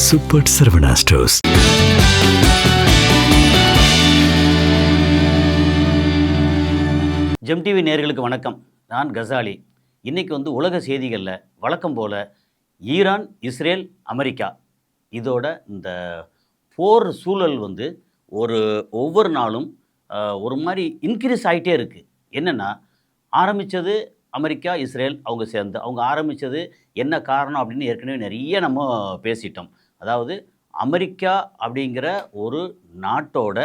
Super Saravana stores. GeM TV நேயர்களுக்கு வணக்கம். நான் கசாலி. இன்றைக்கி உலக செய்திகளில் வழக்கம் போல் ஈரான், இஸ்ரேல், அமெரிக்கா இதோட இந்த போர் சூழல் ஒவ்வொரு நாளும் ஒரு மாதிரி இன்க்ரீஸ் ஆகிட்டே இருக்குது. என்னென்னா, ஆரம்பித்தது அமெரிக்கா, இஸ்ரேல் அவங்க சேர்ந்து அவங்க ஆரம்பித்தது என்ன காரணம் அப்படின்னு ஏற்கனவே நிறைய நம்ம பேசிட்டோம். அதாவது அமெரிக்கா அப்படிங்கிற ஒரு நாட்டோட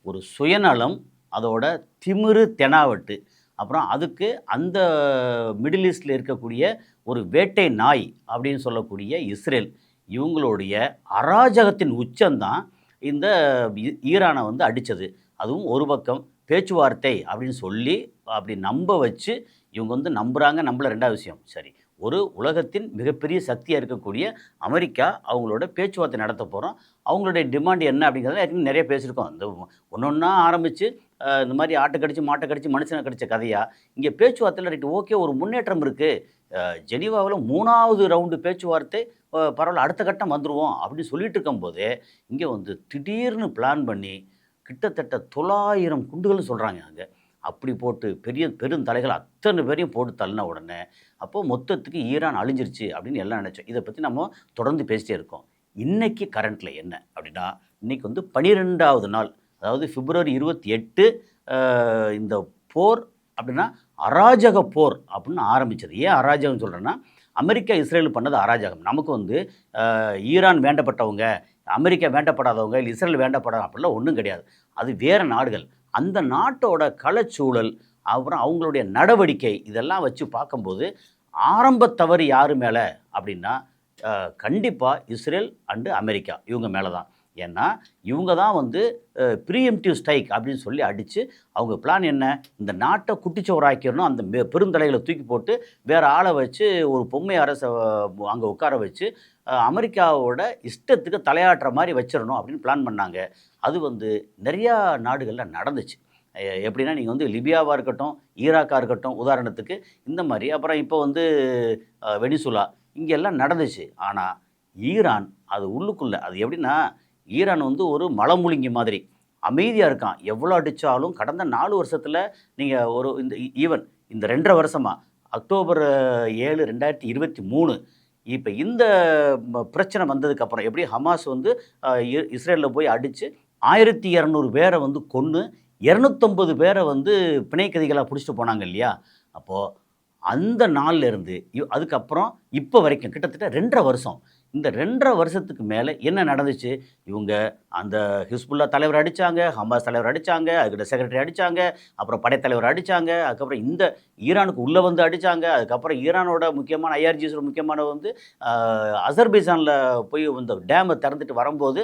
ஒரு சுயநலம், அதோட திமிரு தெனாவட்டு, அப்புறம் அதுக்கு அந்த மிடில் ஈஸ்டில் இருக்கக்கூடிய ஒரு வேட்டை நாய் அப்படின்னு சொல்லக்கூடிய இஸ்ரேல், இவங்களுடைய அராஜகத்தின் உச்சம்தான் இந்த ஈரானை அடித்தது. அதுவும் ஒரு பக்கம் பேச்சுவார்த்தை அப்படின்னு சொல்லி அப்படி நம்ப வச்சு இவங்க நம்புகிறாங்க. நம்பல ரெண்டாவது விஷயம். சரி, ஒரு உலகத்தின் மிகப்பெரிய சக்தியாக இருக்கக்கூடிய அமெரிக்கா அவங்களோட பேச்சுவார்த்தை நடத்த போகிறோம். அவங்களுடைய டிமாண்ட் என்ன அப்படிங்கிறத ஏற்கனவே நிறைய பேசியிருக்கோம். இந்த ஒன்றா ஆரம்பித்து இந்த மாதிரி ஆட்டை கடிச்சு மாட்டை கடிச்சு மனுஷனை கடித்த கதையாக இங்கே பேச்சுவார்த்தையில் ரைட்டு ஓகே, ஒரு முன்னேற்றம் இருக்குது. ஜெனீவாவில் 3வது ரவுண்டு பேச்சுவார்த்தை பரவாயில்ல, அடுத்த கட்டம் வந்துடுவோம் அப்படின்னு சொல்லிட்டு இருக்கும்போது இங்கே திடீர்னு பிளான் பண்ணி கிட்டத்தட்ட 900 குண்டுகள்னு சொல்கிறாங்க. அங்கே அப்படி போட்டு பெருந்தலைகள் அத்தனை பேரையும் போட்டு தள்ளின உடனே அப்போது மொத்தத்துக்கு ஈரான் அழிஞ்சிருச்சு அப்படின்னு எல்லாம் நினச்சோம். இதை பற்றி நம்ம தொடர்ந்து பேசிட்டே இருக்கோம். இன்றைக்கி கரண்ட்டில் என்ன அப்படின்னா, இன்றைக்கி 12வது நாள், அதாவது பிப்ரவரி 28 இந்த போர் அப்படின்னா அராஜக போர் அப்படின்னு ஆரம்பித்தது. ஏன் அராஜகம் சொல்கிறேன்னா, அமெரிக்கா இஸ்ரேல் பண்ணது அராஜகம். நமக்கு ஈரான் வேண்டப்பட்டவங்க, அமெரிக்கா வேண்டப்படாதவங்க, இல்லை இஸ்ரேல் வேண்டப்படாத அப்படிலாம் ஒன்றும் கிடையாது. அது வேறு நாடுகள். அந்த நாட்டோட களச்சூழல், அப்புறம் அவங்களுடைய நடவடிக்கை, இதெல்லாம் வச்சு பார்க்கும்போது ஆரம்ப தவறு யார் மேலே அப்படின்னா கண்டிப்பாக இஸ்ரேல் அண்டு அமெரிக்கா இவங்க மேலே தான். ஏன்னா இவங்க தான் ப்ரீஎம்டிவ் ஸ்ட்ரைக் அப்படின்னு சொல்லி அடித்து அவங்க பிளான் என்ன, இந்த நாட்டை குட்டிச்சோராக்கிடணும், அந்த பெருந்தலைகளை தூக்கி போட்டு வேறு ஆளை வச்சு ஒரு பொம்மை அரசை அங்கே உட்கார வச்சு அமெரிக்காவோட இஷ்டத்துக்கு தலையாட்டுற மாதிரி வச்சிடணும் அப்படின்னு பிளான் பண்ணாங்க. அது நிறையா நாடுகளில் நடந்துச்சு. எப்படின்னா, நீங்கள் லிபியாவாக இருக்கட்டும், ஈராக்காக இருக்கட்டும், உதாரணத்துக்கு இந்த மாதிரி, அப்புறம் இப்போ வெனிசுலா, இங்கெல்லாம் நடந்துச்சு. ஆனால் ஈரான் அது உள்ளுக்குள்ளே, அது எப்படின்னா, ஈரான் ஒரு மலமுழுங்கி மாதிரி அமைதியாக இருக்கான். எவ்வளோ அடித்தாலும் கடந்த 4 வருஷத்தில் நீங்கள் ஈவன் இந்த 2.5 வருஷமாக அக்டோபர் 7, 2023 இப்போ இந்த பிரச்சனை வந்ததுக்கப்புறம் எப்படி ஹமாஸ் இஸ்ரேலில் போய் அடித்து 1200 பேரை கொன்று 250 பேரை பிணை கைதிகளாக பிடிச்சிட்டு போனாங்க இல்லையா. அப்போது அந்த நாள்லேருந்து அதுக்கப்புறம் இப்போ வரைக்கும் கிட்டத்தட்ட 2.5 வருஷம். இந்த 2.5 வருஷத்துக்கு மேலே என்ன நடந்துச்சு? இவங்க அந்த ஹிஸ்புல்லா தலைவர் அடித்தாங்க, ஹமாஸ் தலைவர் அடித்தாங்க, அதுக்கிட்ட செக்ரட்டரி அடித்தாங்க, அப்புறம் படைத்தலைவர் அடித்தாங்க, அதுக்கப்புறம் இந்த ஈரானுக்கு உள்ளே அடித்தாங்க. அதுக்கப்புறம் ஈரானோட முக்கியமான ஐஆர்ஜிஸோட முக்கியமான அசர்பைசானில் போய் இந்த டேமை திறந்துட்டு வரும்போது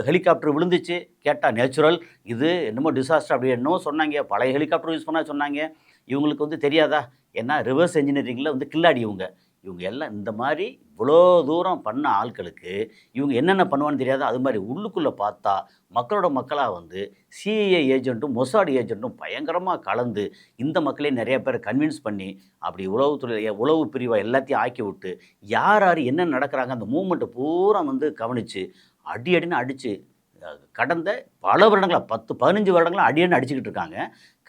ஹெலிகாப்டர் விழுந்துச்சு. கேட்டால் நேச்சுரல், இது என்னமோ டிசாஸ்டர் அப்படி என்னமோ சொன்னாங்க. பழைய ஹெலிகாப்டர் யூஸ் பண்ண சொன்னாங்க. இவங்களுக்கு தெரியாதா? ஏன்னா ரிவர்ஸ் என்ஜினியரிங்கில் கில்லாடி இவங்க எல்லாம் இந்த மாதிரி இவ்வளோ தூரம் பண்ண ஆட்களுக்கு இவங்க என்னென்ன பண்ணுவான்னு தெரியாது. அது மாதிரி உள்ளுக்குள்ளே பார்த்தா மக்களோட மக்களாக சிஐஏ ஏஜென்ட்டும் மொசாட் ஏஜென்ட்டும் பயங்கரமாக கலந்து இந்த மக்களே நிறைய பேரை கன்வின்ஸ் பண்ணி அப்படி உளவு பிரிவை எல்லாத்தையும் ஆக்கி விட்டு யார் யார் என்ன நடக்கிறாங்க அந்த மூமெண்ட்டை பூரா கவனித்து அடின்னு அடித்து கடந்த பல வருடங்களாக 10-15 வருடங்களாக அடின்னு அடிச்சுக்கிட்டு இருக்காங்க.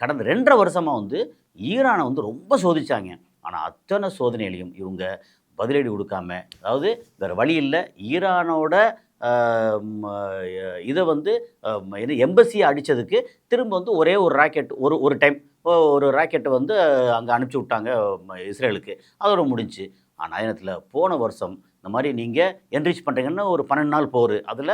கடந்த 2.5 வருஷமாக ஈரானை ரொம்ப சோதித்தாங்க. ஆனால் அத்தனை சோதனையிலையும் இவங்க பதிலடி கொடுக்காம, அதாவது வேறு வழி இல்லை, ஈரானோட இதை எம்பசியை அடித்ததுக்கு திரும்ப ஒரே ஒரு ராக்கெட் ஒரு டைம் ஒரு ராக்கெட்டை அங்கே அனுப்பிச்சி விட்டாங்க இஸ்ரேலுக்கு. அதோட முடிஞ்சு. ஆனால் நேரத்தில் போன வருஷம் இந்த மாதிரி நீங்கள் என்ரிச் பண்ணுறீங்கன்னா ஒரு 12 நாள் போர், அதில்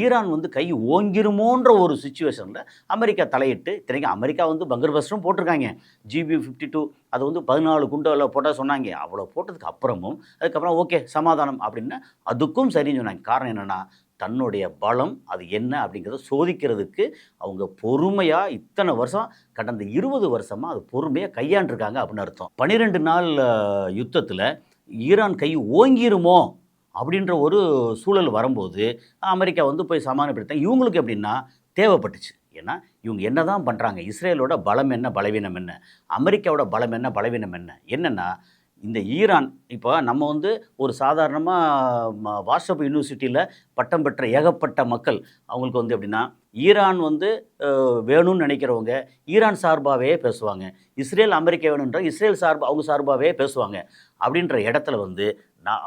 ஈரான் கை ஓங்கிருமோன்ற ஒரு சுச்சுவேஷனில் அமெரிக்கா தலையிட்டு, இத்தனைக்கும் அமெரிக்கா பங்கர் பஸ்டரும் போட்டிருக்காங்க. GBU-52 அது 14 குண்டில் போட்டால் சொன்னாங்க. அவ்வளோ போட்டதுக்கு அப்புறமும் அதுக்கப்புறம் ஓகே சமாதானம் அப்படின்னு அதுக்கும் சரின்னு சொன்னாங்க. காரணம் என்னென்னா, தன்னுடைய பலம் அது என்ன அப்படிங்கிறத சோதிக்கிறதுக்கு அவங்க பொறுமையாக இத்தனை வருஷம் கடந்த 20 வருஷமாக அது பொறுமையாக கையாண்டிருக்காங்க அப்படின்னு அர்த்தம். 12 நாள் யுத்தத்தில் ஈரான் கை ஓங்கிருமோ அப்படின்ற ஒரு சூழல் வரும்போது அமெரிக்கா போய் சமாதானப்படுத்தாங்க. இவங்களுக்கு எப்படின்னா தேவைப்பட்டுச்சு. ஏன்னா இவங்க என்ன தான் பண்ணுறாங்க, இஸ்ரேலோட பலம் என்ன பலவீனம் என்ன, அமெரிக்காவோட பலம் என்ன பலவீனம் என்ன, என்னென்னா இந்த ஈரான் இப்போ நம்ம வந்து ஒரு சாதாரணமாக வாட்ஸ்அப் யூனிவர்சிட்டியில் பட்டம் பெற்ற ஏகப்பட்ட மக்கள் அவங்களுக்கு வந்து எப்படின்னா ஈரான் வந்து வேணும்னு நினைக்கிறவங்க ஈரான் சார்பாகவே பேசுவாங்க, இஸ்ரேல் அமெரிக்கா வேணுன்ற இஸ்ரேல் அவங்க சார்பாகவே பேசுவாங்க. அப்படின்ற இடத்துல வந்து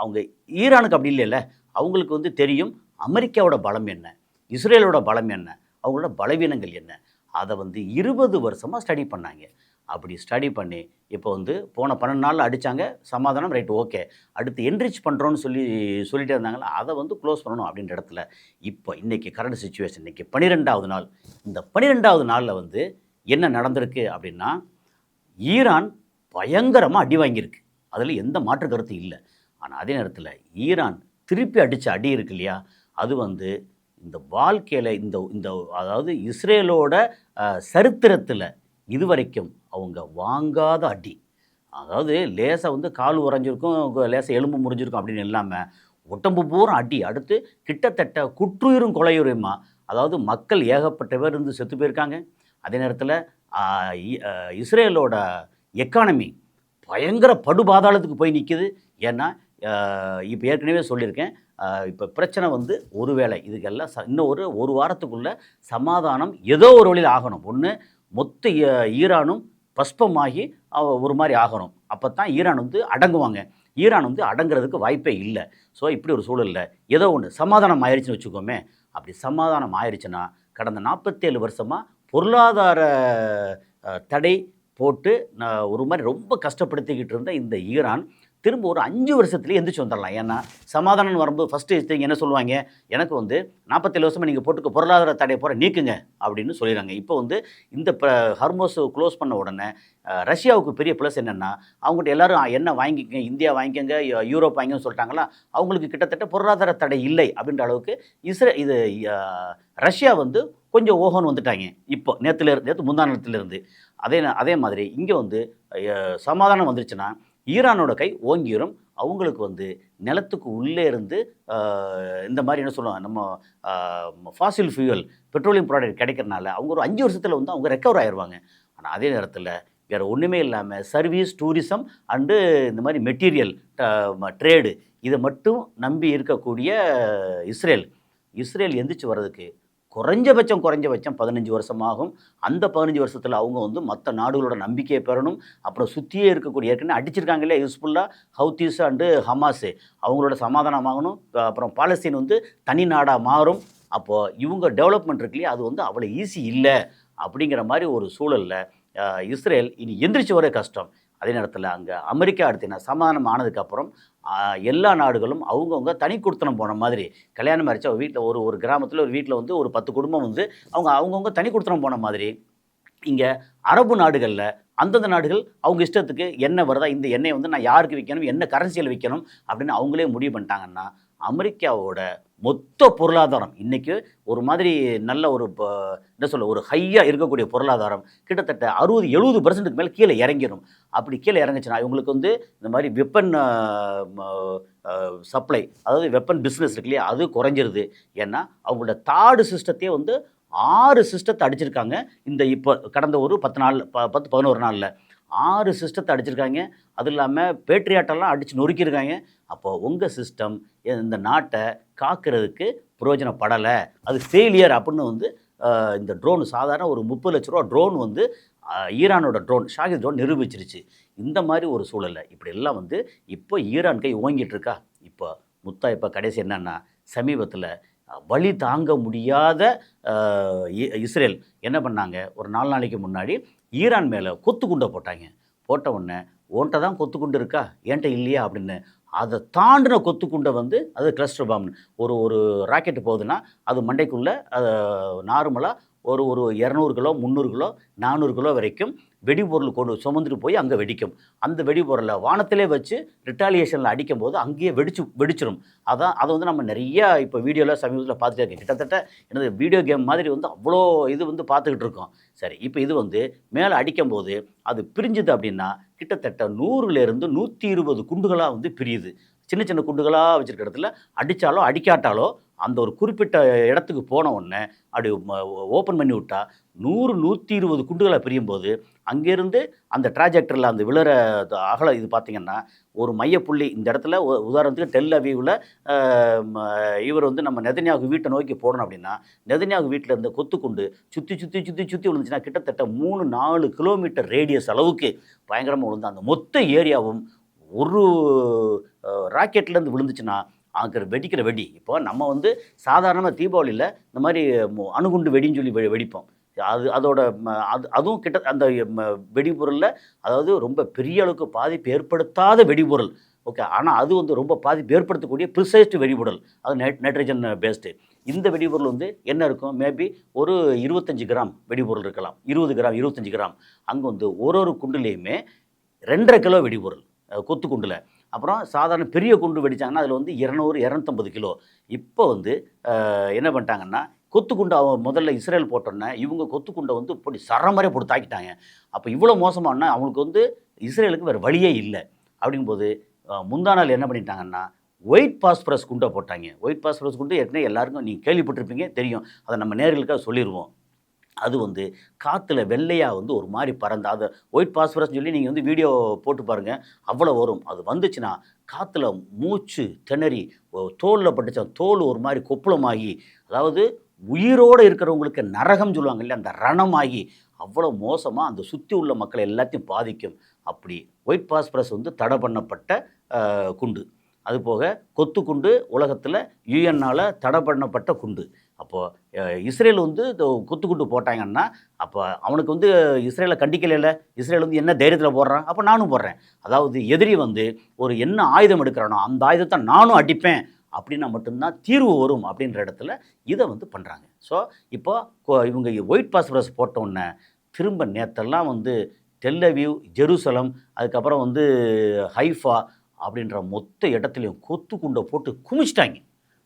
அவங்க ஈரானுக்கு அப்படி இல்லைல்ல, அவங்களுக்கு வந்து தெரியும் அமெரிக்காவோட பலம் என்ன, இஸ்ரேலோட பலம் என்ன, அவங்களோட பலவீனங்கள் என்ன, அதை வந்து 20 வருஷமாக ஸ்டடி பண்ணாங்க. அப்படி ஸ்டடி பண்ணி இப்போ வந்து போன 12 நாளில் அடித்தாங்க, சமாதானம், ரைட், ஓகே. அடுத்து என்ரிச் பண்ணுறோன்னு சொல்லிட்டே இருந்தாங்களா, அதை வந்து க்ளோஸ் பண்ணணும் அப்படின்ற இடத்துல இப்போ இன்றைக்கி கரண்ட் சுச்சுவேஷன், இன்றைக்கி 12வது நாள். இந்த 12வது நாளில் வந்து என்ன நடந்திருக்கு அப்படின்னா, ஈரான் பயங்கரமாக அடி வாங்கியிருக்கு, அதில் எந்த மாற்று கருத்து இல்லை. ஆனால் அதே நேரத்தில் ஈரான் திருப்பி அடித்த அடி இருக்கு இல்லையா, அது வந்து இந்த வாழ்க்கையில் இந்த இந்த அதாவது இஸ்ரேலோட சரித்திரத்தில் இதுவரைக்கும் அவங்க வாங்காத அடி. அதாவது லேசாக வந்து கால் உறைஞ்சிருக்கும், லேசாக எலும்பு முறிஞ்சிருக்கும் அப்படின்னு இல்லாமல் உடம்பு பூரா அடி. அடுத்து கிட்டத்தட்ட குற்றுயிரும் கொலையுரிமா, அதாவது மக்கள் ஏகப்பட்ட பேர் இருந்து செத்து போயிருக்காங்க. அதே நேரத்தில் இஸ்ரேலோட எக்கானமி பயங்கர படுபாதாளத்துக்கு போய் நிற்கிது. ஏன்னா இப்போ ஏற்கனவே சொல்லியிருக்கேன், இப்போ பிரச்சனை வந்து ஒருவேளை இதுக்கெல்லாம் இன்னும் ஒரு வாரத்துக்குள்ளே சமாதானம் ஏதோ ஒரு வழியில் ஆகணும். ஒன்று மொத்த ஈரானும் பஸ்பமாகி ஒரு மாதிரி ஆகணும், அப்போ தான் ஈரான் வந்து அடங்குவாங்க. ஈரான் வந்து அடங்குறதுக்கு வாய்ப்பே இல்லை. ஸோ இப்படி ஒரு சூழலில் ஏதோ ஒன்று சமாதானம் ஆயிடுச்சுன்னு வச்சுக்கோமே. அப்படி சமாதானம் ஆயிடுச்சுன்னா கடந்த 47 வருஷமாக பொருளாதார தடை போட்டு ஒரு மாதிரி ரொம்ப கஷ்டப்படுத்திக்கிட்டு இருந்த இந்த ஈரான் திரும்ப ஒரு 5 வருஷத்துலேயே எந்திரிச்சு வந்துடலாம். ஏன்னா சமாதானம் வரும்போது ஃபஸ்ட்டு என்ன சொல்லுவாங்க, எனக்கு வந்து 47 வருஷமாக நீங்கள் போட்டுக்க பொருளாதார தடை போகிற நீக்குங்க அப்படின்னு சொல்லிடுறாங்க. இப்போ வந்து இந்த ஹர்மோஸ் க்ளோஸ் பண்ண உடனே ரஷ்யாவுக்கு பெரிய ப்ளஸ் என்னென்னா, அவங்ககிட்ட எல்லோரும் என்ன வாங்கிக்கங்க, இந்தியா வாங்கிக்கங்க, யூரோப் வாங்கிக்கன்னு சொல்லிட்டாங்களா, அவங்களுக்கு கிட்டத்தட்ட பொருளாதார தடை இல்லை அப்படின்ற அளவுக்கு ரஷ்யா வந்து கொஞ்சம் ஓஹோன்னு வந்துட்டாங்க. இப்போ நேற்று முந்தா நேரத்துலேருந்து அதே மாதிரி இங்கே வந்து சமாதானம் வந்துருச்சுன்னா ஈரானோட கை ஓங்கிரும். அவங்களுக்கு வந்து நிலத்துக்கு உள்ளே இருந்து இந்த மாதிரி என்ன சொல்லுவாங்க, நம்ம ஃபாசில் ஃபியூயல் பெட்ரோலியம் ப்ராடக்ட் கிடைக்கிறனால அவங்க ஒரு 5 வருஷத்தில் வந்து அவங்க ரெக்கவர் ஆயிடுவாங்க. ஆனால் அதே நேரத்தில் வேறு ஒன்றுமே இல்லாமல் சர்வீஸ், டூரிசம் அண்டு இந்த மாதிரி மெட்டீரியல் ட்ரேடு இதை மட்டும் நம்பி இருக்கக்கூடிய இஸ்ரேல் எந்திரிச்சு வர்றதுக்கு குறைஞ்சபட்சம் 15 வருஷமாகும். அந்த 15 வருஷத்தில் அவங்க வந்து மற்ற நாடுகளோட நம்பிக்கையை பெறணும். அப்புறம் சுற்றியே இருக்கக்கூடிய ஏற்கனவே அடிச்சிருக்காங்களே ஹிஸ்புல்லா, ஹவுத்தீஸ் அண்டு ஹமாஸு, அவங்களோட சமாதானம் ஆகணும். அப்புறம் பாலஸ்தீன் வந்து தனி நாடாக மாறும். அப்போது இவங்க டெவலப்மெண்ட் இருக்குல்லையே, அது வந்து அவ்வளோ ஈஸி இல்லை. அப்படிங்கிற மாதிரி ஒரு சூழலில் இஸ்ரேல் இனி எந்திரிச்சு வர கஷ்டம். அதே நேரத்தில் அங்கே அமெரிக்கா அடுத்து சமாதானம் ஆனதுக்கப்புறம் எல்லா நாடுகளும் அவங்கவுங்க தனி கொடுத்தனம் போன மாதிரி கல்யாணம் ஆயிடுச்சு. வீட்டில் ஒரு கிராமத்தில் ஒரு வீட்டில் வந்து ஒரு 10 குடும்பம் வந்து அவங்கவுங்க தனி கொடுத்தனம் போன மாதிரி இங்கே அரபு நாடுகளில் அந்தந்த நாடுகள் அவங்க இஷ்டத்துக்கு எண்ணெய் வருதா, இந்த எண்ணெயை வந்து நான் யாருக்கு விற்கணும், என்ன கரன்சியில் விற்கணும் அப்படின்னு அவங்களே முடிவு பண்ணிட்டாங்கன்னா அமெரிக்காவோட மொத்த பொருளாதாரம் இன்றைக்கி ஒரு மாதிரி நல்ல என்ன சொல்ல ஒரு ஹையாக இருக்கக்கூடிய பொருளாதாரம் கிட்டத்தட்ட 60-70% மேலே கீழே இறங்கிடும். அப்படி கீழே இறங்குச்சுன்னா இவங்களுக்கு வந்து இந்த மாதிரி வெப்பன் சப்ளை, அதாவது வெப்பன் பிஸ்னஸ் இருக்கு இல்லையா, அது குறைஞ்சிருது. ஏன்னா அவங்களோட தாடு சிஸ்டத்தையே வந்து 6 சிஸ்டத்தை அடிச்சிருக்காங்க. இந்த இப்போ கடந்த ஒரு 10-11 நாளில் 6 சிஸ்டத்தை அடிச்சிருக்காங்க. அது இல்லாமல் பேட்ரியாட்டெல்லாம் அடித்து நொறுக்கியிருக்காங்க. அப்போது உங்கள் சிஸ்டம் இந்த நாட்டை காக்கிறதுக்கு பிரயோஜனப்படலை, அது ஃபெயிலியர் அப்படின்னு வந்து இந்த ட்ரோன் சாதாரண ஒரு 30 லட்ச ரூபா ட்ரோன் வந்து ஈரானோட ட்ரோன் ஷாகித் ட்ரோன் நிரூபிச்சிருச்சு. இந்த மாதிரி ஒரு சூழலில் இப்படி எல்லாம் வந்து இப்போ ஈரான் கை ஓங்கிட்டுருக்கா. இப்போ கடைசி என்னென்னா, சமீபத்தில் வலி தாங்க முடியாத இஸ்ரேல் என்ன பண்ணாங்க, ஒரு 4 நாளைக்கு முன்னாடி ஈரான் மேலே கொத்துக்குண்டை போட்ட உடனே ஓன்ட்ட தான் கொத்துக்குண்டு இருக்கா, ஏன்ட்ட இல்லையா அப்படின்னு அதை தாண்டின கொத்துக்குண்டை வந்து அது கிளஸ்டர் பாம்னு ஒரு ராக்கெட்டு போகுதுன்னா அது மண்டைக்குள்ளே நார்மலாக ஒரு 200 கிலோ, 300 கிலோ, 400 கிலோ வரைக்கும் வெடிபொருள் கொண்டு சுமந்துட்டு போய் அங்கே வெடிக்கும். அந்த வெடிபொருளை வானத்திலே வச்சு ரிட்டாலியேஷனில் அடிக்கும் போது அங்கேயே வெடிச்சிடும். அதை வந்து நம்ம நிறையா இப்போ வீடியோவில் சமீபத்தில் பார்த்துட்டே இருக்கோம். கிட்டத்தட்ட எனது வீடியோ கேம் மாதிரி வந்து அவ்வளோ இது வந்து பார்த்துக்கிட்டு இருக்கோம். சரி, இப்போ இது வந்து மேலே அடிக்கும்போது அது பிரிஞ்சுது அப்படின்னா கிட்டத்தட்ட 100லேருந்து 120 குண்டுகளாக வந்து பிரியுது. சின்ன சின்ன குண்டுகளாக வச்சுருக்க இடத்துல அடித்தாலோ அடிக்காட்டாலோ அந்த ஒரு குறிப்பிட்ட இடத்துக்கு போன உடனே அப்படி ஓப்பன் பண்ணி விட்டால் 100-120 குண்டுகளை பிரியும் போது அங்கேருந்து அந்த ட்ராஜெக்டரில் அந்த விழுற அகல இது பார்த்திங்கன்னா ஒரு மையப்புள்ளி இந்த இடத்துல உதாரணத்துக்கு டெல் அவீவில் இவர் வந்து நம்ம நெதன்யாகு வீட்டை நோக்கி போடணும் அப்படின்னா நெதன்யாகு வீட்டில் இருந்த கொத்துக்குண்டு சுற்றி சுற்றி சுற்றி சுற்றி விழுந்துச்சுன்னா கிட்டத்தட்ட 3-4 கிலோமீட்டர் ரேடியஸ் அளவுக்கு பயங்கரமாக விழுந்து அந்த மொத்த ஏரியாவும் ஒரு ராக்கெட்லேருந்து விழுந்துச்சுன்னா அங்கே வெடிக்கிற வெடி. இப்போ நம்ம வந்து சாதாரணமாக தீபாவளியில் இந்த மாதிரி அணுகுண்டு வெடின்னு சொல்லி வெடிப்போம். அதோட அதுவும் அந்த வெடிபொருளில் அதாவது ரொம்ப பெரிய அளவுக்கு பாதிப்பு ஏற்படுத்தாத வெடிபொருள். ஓகே, ஆனால் அது வந்து ரொம்ப பாதிப்பு ஏற்படுத்தக்கூடிய ப்ரிசைஸ்டு வெடிபொருள், அது நைட்ரஜன் பேஸ்டு. இந்த வெடிபொருள் வந்து என்ன இருக்கும், மேபி ஒரு 25 கிராம் வெடிபொருள் இருக்கலாம், 20 கிராம் 25 கிராம். அங்கே வந்து ஒரு குண்டுலேயுமே 2.5 கிலோ வெடிபொருள் கொத்து குண்டில். அப்புறம் சாதாரண பெரிய குண்டு வெடித்தாங்கன்னா அதில் வந்து 200-250 கிலோ. இப்போ வந்து என்ன பண்ணிட்டாங்கன்னா கொத்துக்குண்டை அவன் முதல்ல இஸ்ரேல் போட்டோன்னே இவங்க கொத்துக்குண்டை வந்து இப்படி சரமாரியாக போட்டு தாக்கிட்டாங்க. அப்போ இவ்வளோ மோசமானா அவங்களுக்கு வந்து இஸ்ரேலுக்கு வேறு வழியே இல்லை. அப்படிங்கும்போது முந்தா நாள் என்ன பண்ணிட்டாங்கன்னா ஒயிட் பாஸ்பரஸ் குண்டை போட்டாங்க. ஒயிட் பாஸ்பரஸ் குண்டு ஏற்கனவே எல்லாருக்கும் நீங்கள் கேள்விப்பட்டிருப்பீங்க, தெரியும். அதை நம்ம நேர்களுக்காக சொல்லிடுவோம். அது வந்து காற்றுல வெள்ளையாக வந்து ஒரு மாதிரி பறந்து அதை ஒயிட் பாஸ்பரஸ் சொல்லி நீங்கள் வந்து வீடியோ போட்டு பாருங்கள், அவ்வளோ வரும். அது வந்துச்சுன்னா காற்றுல மூச்சு திணறி தோலில் பட்டுச்சா தோல் ஒரு மாதிரி கொப்புளமாகி, அதாவது உயிரோடு இருக்கிறவங்களுக்கு நரகம் சொல்லுவாங்க இல்லையா, அந்த ரணமாகி அவ்வளோ மோசமாக அந்த சுற்றி உள்ள மக்களை எல்லாத்தையும் பாதிக்கும். அப்படி ஒயிட் பாஸ்பரஸ் வந்து தடை பண்ணப்பட்ட குண்டு. அதுபோக கொத்து குண்டு உலகத்தில் யுஎன்னால் தடை பண்ணப்பட்ட குண்டு. அப்போது இஸ்ரேல் வந்து கொத்து குண்டு போட்டாங்கன்னா அப்போ அவனுக்கு வந்து இஸ்ரேலை கண்டிக்கலைல்ல, இஸ்ரேல் வந்து என்ன தைரியத்தில் போடுறான், அப்போ நானும் போடுறேன். அதாவது எதிரி வந்து ஒரு என்ன ஆயுதம் எடுக்கிறானோ அந்த ஆயுதத்தை நானும் அடிப்பேன் அப்படின்னா மட்டும்தான் தீர்வு வரும் அப்படின்ற இடத்துல இதை வந்து பண்ணுறாங்க. ஸோ இப்போ இவங்க ஒயிட் பாஸ்பரஸ் போட்டோன்னே திரும்ப நேற்றெல்லாம் வந்து டெல் அவீவ், ஜெருசலம், அதுக்கப்புறம் வந்து ஹைஃபா அப்படின்ற மொத்த இடத்துலையும் கொத்து குண்டை போட்டு குமிச்சிட்டாங்க.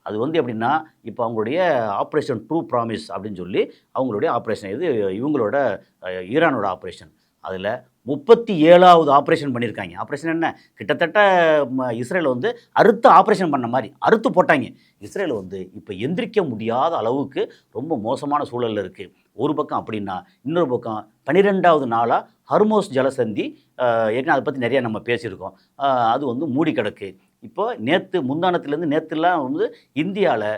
அது வந்து எப்படின்னா இப்போ அவங்களுடைய ஆப்ரேஷன் ட்ரூ ப்ராமிஸ் அப்படின்னு சொல்லி அவங்களுடைய ஆப்ரேஷன், இது இவங்களோட ஈரானோட ஆப்ரேஷன். அதில் 37வது ஆப்ரேஷன் பண்ணியிருக்காங்க. ஆப்ரேஷன் என்ன, கிட்டத்தட்ட இஸ்ரேல் வந்து அறுத்து ஆப்ரேஷன் பண்ண மாதிரி அறுத்து போட்டாங்க. இஸ்ரேல் வந்து இப்போ எந்திரிக்க முடியாத அளவுக்கு ரொம்ப மோசமான சூழலில் இருக்குது. ஒரு பக்கம் அப்படின்னா இன்னொரு பக்கம் 12வது நாளாக ஹர்மோஸ் ஜலசந்தி, ஏற்கனவே அதை பற்றி நிறையா நம்ம பேசியிருக்கோம், அது வந்து மூடி கிடக்கு. இப்போ முந்தானத்துலேருந்து நேற்றுலாம் வந்து இந்தியாவில்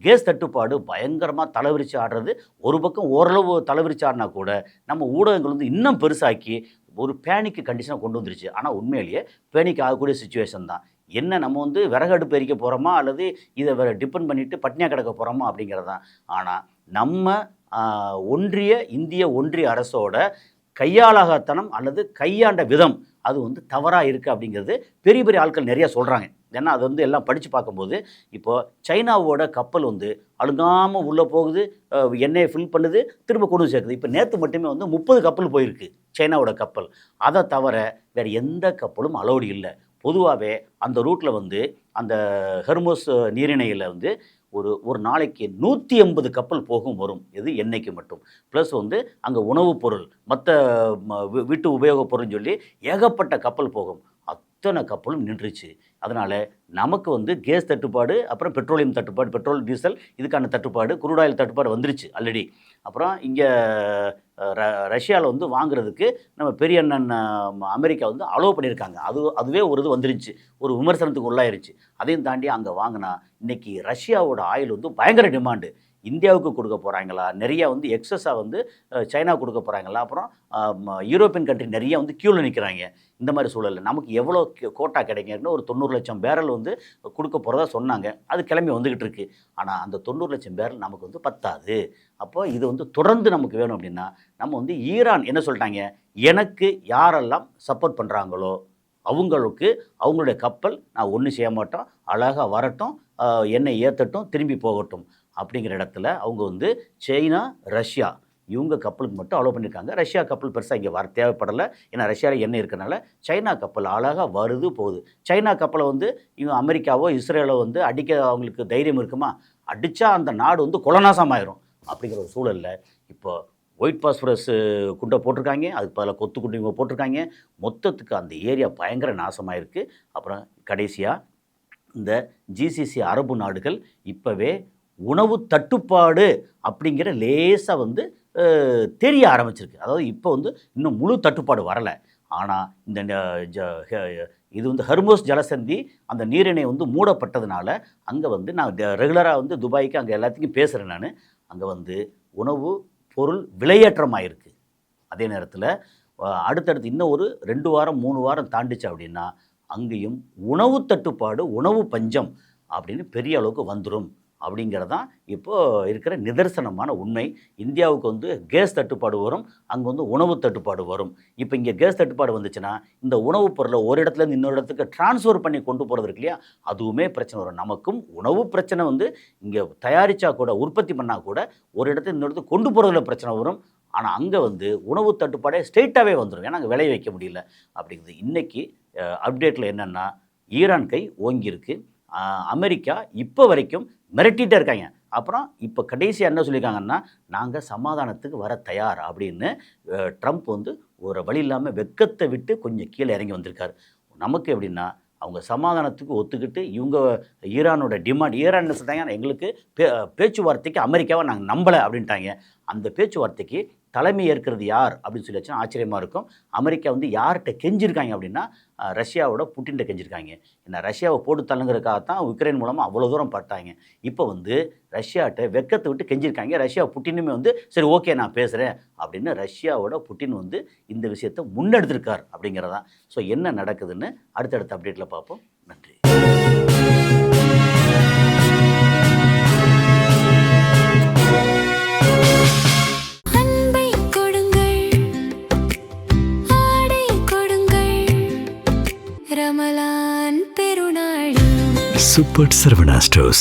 கேஸ் தட்டுப்பாடு பயங்கரமாக தலைவிரிச்சு ஆடுறது. ஒரு பக்கம் ஓரளவு தலைவிரிச்சு ஆடினா கூட நம்ம ஊடகங்கள் வந்து இன்னும் பெருசாக்கி ஒரு பேனிக் கண்டிஷனை கொண்டு வந்துருச்சு. ஆனால் உண்மையிலேயே பேனிக் ஆகக்கூடிய சுச்சுவேஷன் தான். என்ன, நம்ம வந்து விறகு அடுப்பு எரிக்க போகிறோமா அல்லது இதை வேறு டிபெண்ட் பண்ணிவிட்டு பட்னியாக கிடக்க போகிறோமா அப்படிங்கிறது தான். ஆனால் நம்ம இந்திய ஒன்றிய அரசோட கையாளாகத்தனம் அல்லது கையாண்ட விதம் அது வந்து தவறாக இருக்குது அப்படிங்கிறது பெரிய பெரிய ஆட்கள் நிறையா சொல்கிறாங்க. ஏன்னா அது வந்து எல்லாம் படித்து பார்க்கும்போது இப்போது சைனாவோட கப்பல் வந்து அழுங்காமல் உள்ளே போகுது, எண்ணெயை ஃபில் பண்ணுது, திரும்ப கொண்டு சேர்க்குது. இப்போ நேற்று மட்டுமே வந்து 30 கப்பல் போயிருக்கு சைனாவோட கப்பல். அதை தவிர வேறு எந்த கப்பலும் அலோடு இல்லை. பொதுவாகவே அந்த ரூட்டில் வந்து அந்த ஹெர்மோஸ் நீரிணையில் வந்து ஒரு நாளைக்கு 180 கப்பல் போகும் வரும். இது எண்ணெய்க்கு மட்டும். ப்ளஸ் வந்து அங்கே உணவுப் பொருள், மற்ற வீட்டு உபயோகப் பொருள்னு சொல்லி ஏகப்பட்ட கப்பல் போகும். அத்தனை கப்பலும் நின்றுச்சு. அதனால் நமக்கு வந்து கேஸ் தட்டுப்பாடு, அப்புறம் பெட்ரோலியம் தட்டுப்பாடு, பெட்ரோல் டீசல் இதுக்கான தட்டுப்பாடு, குரூட் ஆயில் தட்டுப்பாடு வந்துருச்சு ஆல்ரெடி. அப்புறம் இங்கே ரஷ்யாவில் வந்து வாங்குறதுக்கு நம்ம பெரிய அண்ணன் அமெரிக்கா வந்து அலோவ் பண்ணியிருக்காங்க. அதுவே ஒரு இது வந்துருச்சு, ஒரு விமர்சனத்துக்கு உள்ளாயிருச்சு. அதையும் தாண்டி அங்கே வாங்கினா இன்றைக்கி ரஷ்யாவோட ஆயில் வந்து பயங்கர டிமாண்டு. இந்தியாவுக்கு கொடுக்க போகிறாங்களா, நிறையா வந்து எக்ஸஸாக வந்து சைனா கொடுக்க போகிறாங்களா, அப்புறம் யூரோப்பியன் கண்ட்ரி நிறையா வந்து க்யூவில் நிற்கிறாங்க. இந்த மாதிரி சூழலில் நமக்கு எவ்வளோ கோட்டா கிடைக்குன்னு ஒரு 90 லட்சம் பேரல் வந்து கொடுக்க போகிறதா சொன்னாங்க. அது கிளம்பி வந்துக்கிட்டு இருக்குது. ஆனால் அந்த 90 லட்சம் பேரல் நமக்கு வந்து பத்தாது. அப்போ இது வந்து தொடர்ந்து நமக்கு வேணும் அப்படின்னா நம்ம வந்து ஈரான் என்ன சொல்லிட்டாங்க, எனக்கு யாரெல்லாம் சப்போர்ட் பண்ணுறாங்களோ அவங்களுக்கு அவங்களுடைய கப்பல் நான் ஒன்றும் செய்ய மாட்டோம், அழகாக வரட்டும், எண்ணெய் ஏற்றட்டும், திரும்பி போகட்டும் அப்படிங்கிற இடத்துல அவங்க வந்து சைனா, ரஷ்யா இவங்க கப்பலுக்கு மட்டும் அலோவ் பண்ணியிருக்காங்க. ரஷ்யா கப்பல் பெருசாக இங்கே வர தேவைப்படலை. ஏன்னா ரஷ்யாவில் எண்ணெய் இருக்கிறனால சைனா கப்பல் அழகாக வருது போகுது. சைனா கப்பலை வந்து இவங்க அமெரிக்காவோ இஸ்ரேலோ வந்து அடிக்க அவங்களுக்கு தைரியம் இருக்குமா? அடித்தா அந்த நாடு வந்து குலநாசமாயிரும். அப்படிங்கிற ஒரு சூழலில் இப்போ ஒயிட் பாஸ்பரஸ் குண்டை போட்டிருக்காங்க, அதுக்கு பதில் கொத்து குண்டு இவங்க போட்டிருக்காங்க. மொத்தத்துக்கு அந்த ஏரியா பயங்கர நாசமாயிருக்கு. அப்புறம் கடைசியாக இந்த ஜிசிசி அரபு நாடுகள் இப்போவே உணவு தட்டுப்பாடு அப்படிங்கிற லேசாக வந்து தெரிய ஆரம்பிச்சிருக்கு. அதாவது இப்போ வந்து இன்னும் முழு தட்டுப்பாடு வரலை. ஆனால் இந்த இது வந்து ஹர்மோஸ் ஜலசந்தி அந்த நீரிணை வந்து மூடப்பட்டதுனால அங்கே வந்து நான் ரெகுலராக வந்து துபாய்க்கு அங்கே எல்லாத்துக்கும் பேசுகிறேன் நான். அங்கே வந்து உணவு பொருள் விலையேற்றமாயிருக்கு. அதே நேரத்தில் அடுத்தடுத்து இன்னும் ஒரு 2 வாரம் 3 வாரம் தாண்டிச்சு அப்படின்னா அங்கேயும் உணவு தட்டுப்பாடு, உணவு பஞ்சம் அப்படின்னு பெரிய அளவுக்கு வந்துடும் அப்படிங்கிறதான் இப்போது இருக்கிற நிதர்சனமான உண்மை. இந்தியாவுக்கு வந்து கேஸ் தட்டுப்பாடு வரும், அங்கே வந்து உணவு தட்டுப்பாடு வரும். இப்போ இங்கே கேஸ் தட்டுப்பாடு வந்துச்சுன்னா இந்த உணவுப் பொருளை ஒரு இடத்துலேருந்து இன்னொரு இடத்துக்கு டிரான்ஸ்ஃபர் பண்ணி கொண்டு போகிறது இருக்கு இல்லையா, அதுவுமே பிரச்சனை வரும். நமக்கும் உணவு பிரச்சனை வந்து இங்கே தயாரித்தா கூட, உற்பத்தி பண்ணால் கூட ஒரு இடத்துல இன்னொரு இடத்துக்கு கொண்டு போகிறதுல பிரச்சனை வரும். ஆனால் அங்கே வந்து உணவு தட்டுப்பாடே ஸ்ட்ரெயிட்டாகவே வந்துடும். ஏன்னா அங்கே விளைய வைக்க முடியல அப்படிங்கிறது. இன்றைக்கி அப்டேட்டில் என்னென்னா ஈரான் கை ஓங்கியிருக்கு. அமெரிக்கா இப்போ வரைக்கும் மிரட்டிகிட்டே இருக்காங்க. அப்புறம் இப்போ கடைசியாக என்ன சொல்லியிருக்காங்கன்னா, நாங்கள் சமாதானத்துக்கு வர தயார் அப்படின்னு ட்ரம்ப் வந்து ஒரு வழி இல்லாமல் வெக்கத்தை விட்டு கொஞ்சம் கீழே இறங்கி வந்திருக்காரு. நமக்கு எப்படின்னா, அவங்க சமாதானத்துக்கு ஒத்துக்கிட்டு இவங்க ஈரானோட டிமாண்ட், ஈரான் என்ன சொல்லிட்டாங்க, எங்களுக்கு பேச்சுவார்த்தைக்கு அமெரிக்காவை நாங்கள் நம்பலை அப்படின்ட்டாங்க. அந்த பேச்சுவார்த்தைக்கு தலைமை ஏற்கிறது யார் அப்படின்னு சொல்லி வச்சுன்னா ஆச்சரியமாக இருக்கும். அமெரிக்கா வந்து யார்கிட்ட கெஞ்சிருக்காங்க அப்படின்னா ரஷ்யாவோட புட்டின்கிட்ட கெஞ்சிருக்காங்க. ஏன்னா ரஷ்யாவை போட்டு தள்ளுங்கிறதுக்காகத்தான் உக்ரைன் மூலமாக அவ்வளோ தூரம் பட்டாங்க. இப்போ வந்து ரஷ்யாட்ட வெக்கத்தை விட்டு கெஞ்சிருக்காங்க. ரஷ்யா புட்டினுமே வந்து சரி ஓகே நான் பேசுகிறேன் அப்படின்னு ரஷ்யாவோட புட்டின் வந்து இந்த விஷயத்தை முன்னெடுத்திருக்கார் அப்படிங்கிறதான். ஸோ என்ன நடக்குதுன்னு அடுத்தடுத்த அப்டேட்டில் பார்ப்போம். நன்றி. Super Sarvana Stores.